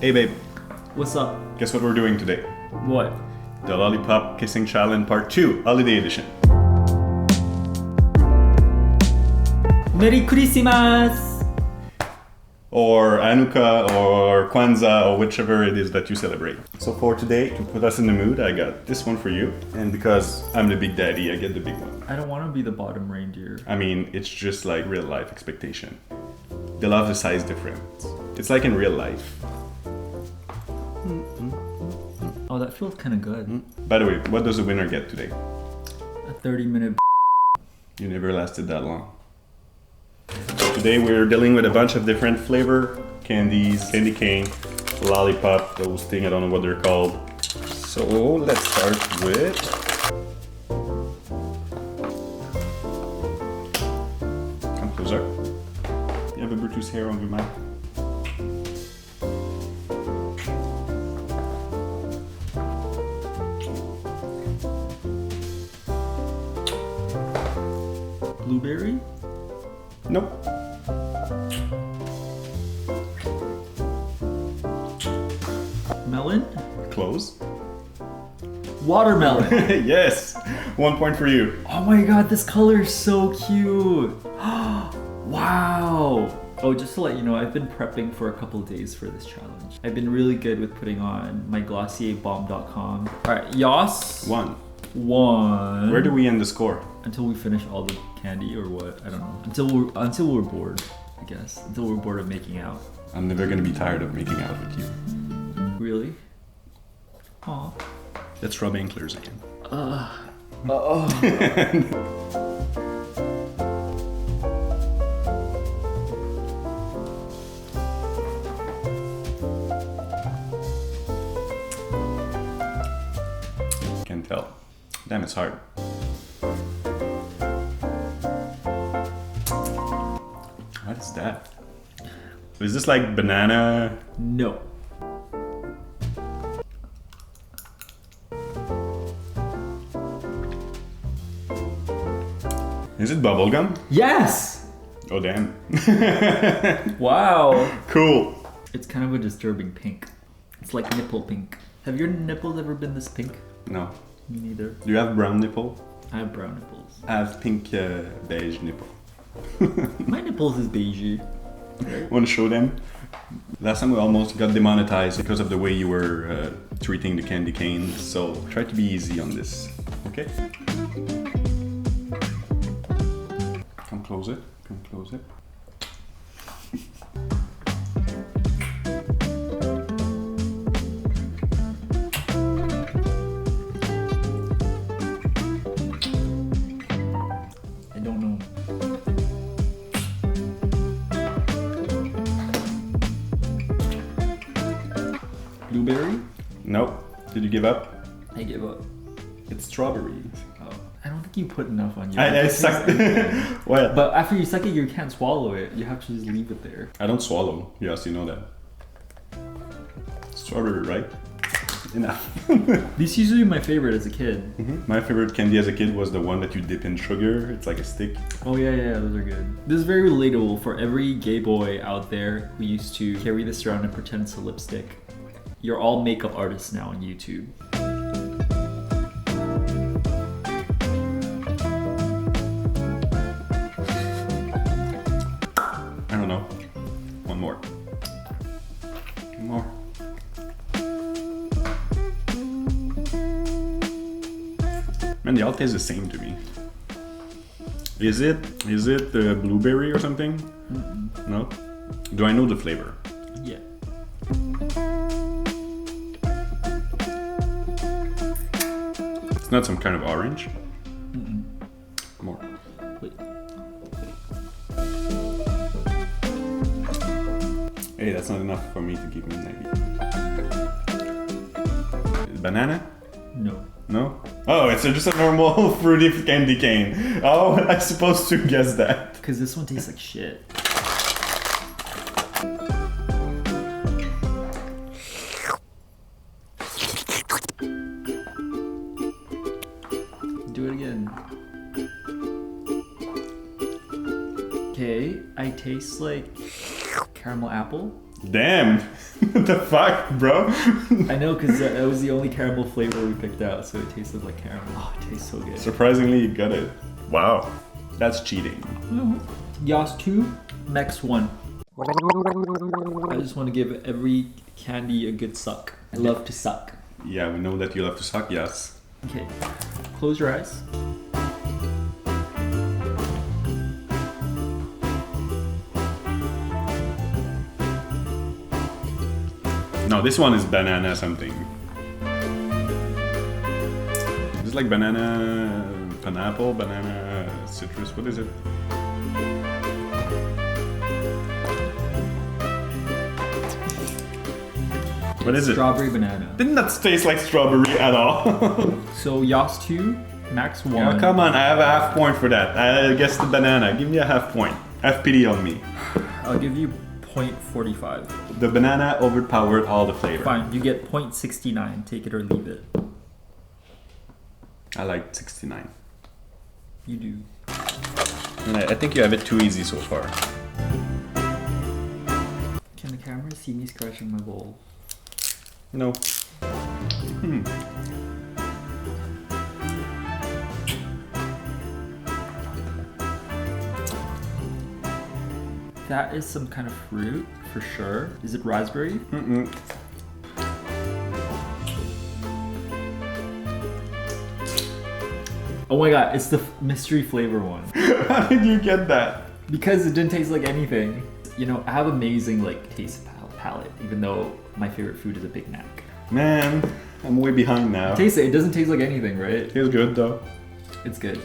Hey babe, What's up? guess what we're doing today? What? The Lollipop Kissing Challenge Part 2, Holiday Edition. Merry Christmas! Or Hanukkah, or Kwanzaa, or whichever it is that you celebrate. So for today, to put us in the mood, I got this one for you. And because I'm the big daddy, I get the big one. I don't want to be the bottom reindeer. I mean, it's just like real life expectation. They'll have the size difference. It's like in real life. Oh, that feels kind of good. By the way, what does the winner get today? A 30-minute. You never lasted that long. Today we're dealing with a bunch of different flavor candies, candy cane, lollipop, those things, I don't know what they're called. So let's start with come closer. You have a Brutus hair on your mouth. Blueberry? Nope. Melon? Close. Watermelon! Yes! 1 point for you. Oh my god, this color is so cute! Wow! Oh, just to let you know, I've been prepping for a couple of days for this challenge. I've been really good with putting on my glossierbomb.com. Alright, Yas. 1. 1. Where do we end the score? Until we finish all the candy or what? I don't know. Until we're bored, I guess. Until we're bored of making out. I'm never gonna be tired of making out with you. Really? Aw. Let's rub anklers again. Can tell. Damn, it's hard. What is that? Is this like banana? No. Is it bubblegum? Yes! Oh damn. Wow. Cool. It's kind of a disturbing pink. It's like nipple pink. Have your nipples ever been this pink? No. Me neither. Do you have brown nipple? I have brown nipples. I have pink beige nipple. My nipples is beigey. Want to show them? Last time we almost got demonetized because of the way you were treating the candy cane. So try to be easy on this. Okay? Come close it. Come close it. I don't know. Blueberry? Nope. Did you give up? I give up. It's strawberry. Oh, I don't think you put enough on your. I sucked. Well, But after you suck it, you can't swallow it. You have to just leave it there. I don't swallow. Yes, you know that. Strawberry, right? Enough. These used to be my favorite as a kid. My favorite candy as a kid was the one that you dip in sugar. It's like a stick. Oh yeah, those are good. This is very relatable for every gay boy out there who used to carry this around and pretend it's a lipstick. You're all makeup artists now on YouTube. I don't know. One more. One more. Man, they all taste the same to me. Is it blueberry or something? No? Do I know the flavor? Yeah. It's not some kind of orange? More. Wait. Hey, that's not enough for me to keep me maybe. Banana? No. No? Oh, it's just a normal fruity candy cane. Oh, I'm supposed to guess that. Because this one tastes like shit. Do it again. Okay, I taste like caramel apple. Damn. What the fuck, bro? I know, because that was the only caramel flavor we picked out, so it tasted like caramel. Oh, it tastes so good. Surprisingly, you got it. Wow. That's cheating. Yas 2, Max 1. I just want to give every candy a good suck. I love to suck. Yeah, we know that you love to suck, yes. Okay, close your eyes. No, this one is banana something. It's like banana, pineapple, banana, citrus. What is it? What is it? Strawberry banana. Didn't that taste like strawberry at all? So Yas 2, Max 1. Oh, come on, I have a half point for that. I guess the banana. Give me a half point. Have pity on me. I'll give you 0.45. The banana overpowered all the flavor. Fine, you get 0.69. Take it or leave it. I like 69. You do. And I think you have it too easy so far. Can the camera see me scratching my bowl? No. That is some kind of fruit, for sure. Is it raspberry? Mm-mm. Oh my god, it's the mystery flavor one. How did you get that? Because it didn't taste like anything. You know, I have amazing like taste palette, even though my favorite food is a Big Mac. Man, I'm way behind now. Taste it, it doesn't taste like anything, right? Feels good though. It's good.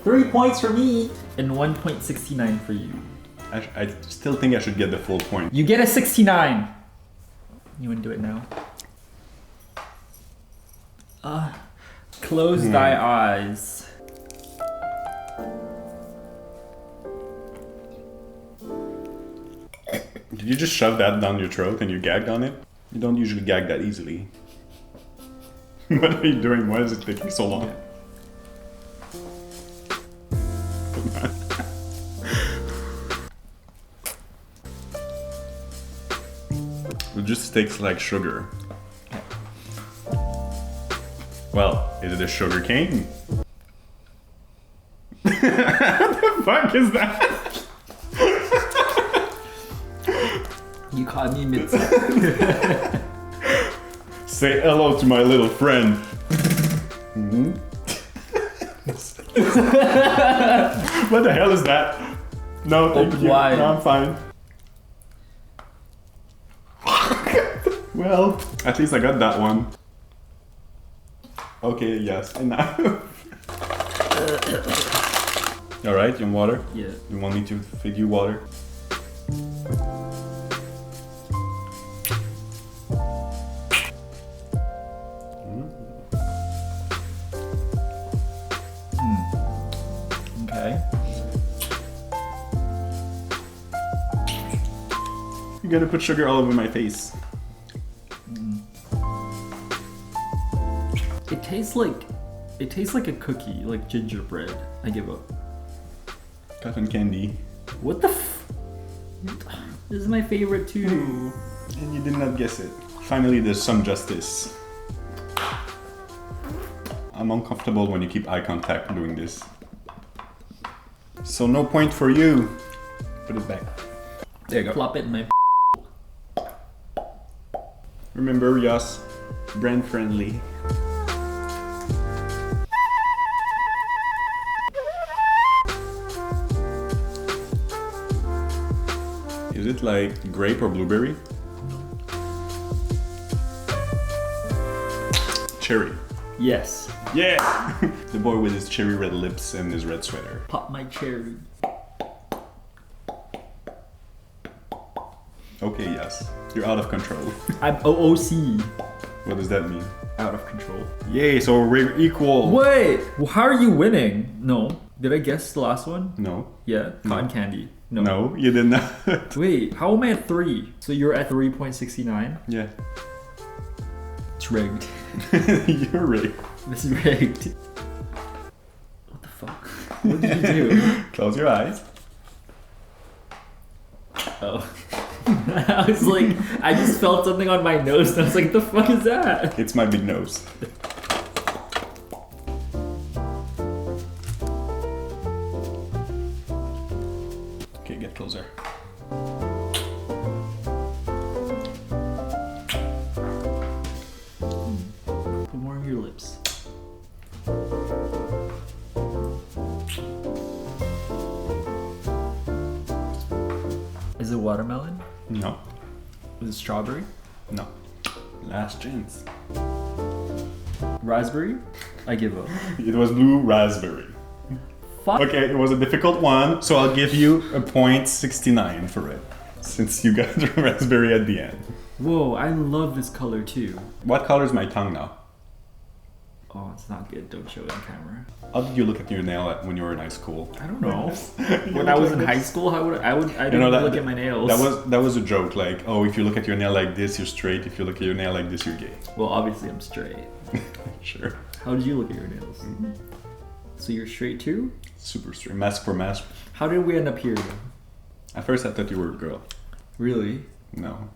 3 points for me! And 1.69 for you. I still think I should get the full point. You get a 69! You wanna do it now? Close thy eyes. Did you just shove that down your throat and you gagged on it? You don't usually gag that easily. What are you doing? Why is it taking so long? It just tastes like sugar. Well, is it a sugar cane? What the fuck is that? You caught me mid Say hello to my little friend. What the hell is that? No, thank Open you. wide. No, I'm fine. Well, at least I got that one. Okay, yes, enough. Alright, you want water? Yeah. You want me to feed you water? Okay. You're gonna put sugar all over my face. It tastes like a cookie, like gingerbread. I give up. Cotton candy. What the f? This is my favorite too. And you did not guess it. Finally, there's some justice. I'm uncomfortable when you keep eye contact doing this. So no point for you. Put it back. There you go. Plop it in my. Remember, Yas, brand friendly. Is it like grape or blueberry? Cherry. Yes. Yeah! The boy with his cherry red lips and his red sweater. Pop my cherry. Okay, yes. You're out of control. I'm OOC. What does that mean? Out of control. Yay, so we're equal. Wait, how are you winning? No. Did I guess the last one? No. Yeah. Cotton candy. No. No, you did not. Wait, how am I at 3? So you're at 3.69? Yeah. It's rigged. You're rigged. This is rigged. What the fuck? What did you do? Close your eyes. Oh. I was like, I just felt something on my nose and I was like, the fuck is that? It's my big nose. Okay, get closer. Put more on your lips. Is it watermelon? No. Is it strawberry? No. Last chance. Raspberry? I give up. It was blue raspberry. Fuck. Okay, it was a difficult one, so I'll give you a point 69 for it, since you got the raspberry at the end. Whoa, I love this color too. What color is my tongue now? Oh, it's not good. Don't show it on camera. How did you look at your nail when you were in high school? I don't know. You When look I was like in this. high school, I didn't You know, that- look at my nails. That was a joke, like, oh, if you look at your nail like this, you're straight. If you look at your nail like this, you're gay. Well, obviously I'm straight. Sure. How did you look at your nails? So you're straight too? Super straight. Mask for mask. How did we end up here? At first I thought you were a girl. Really? No.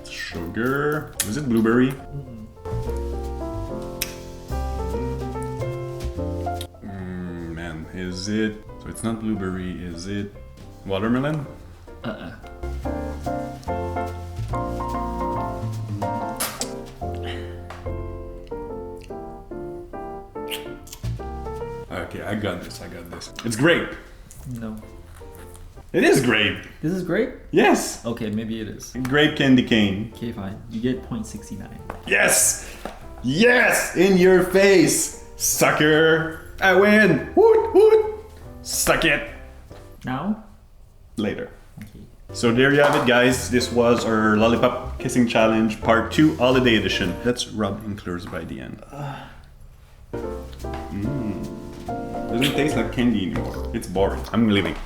Sugar. Was it blueberry? Man, is it? So it's not blueberry. Is it watermelon? Uh-uh. Okay, I got this. I got this. It's grape. No. It is grape. This is grape? Yes. Okay, maybe it is. Grape candy cane. Okay, fine. You get 0.69. Yes. Yes. In your face, sucker. I win. Woot woot. Suck it. Now? Later. Okay. So there you have it, guys. This was our Lollipop Kissing Challenge Part 2 Holiday Edition. Let's rub in close by the end. Doesn't taste like candy anymore. It's boring. I'm leaving.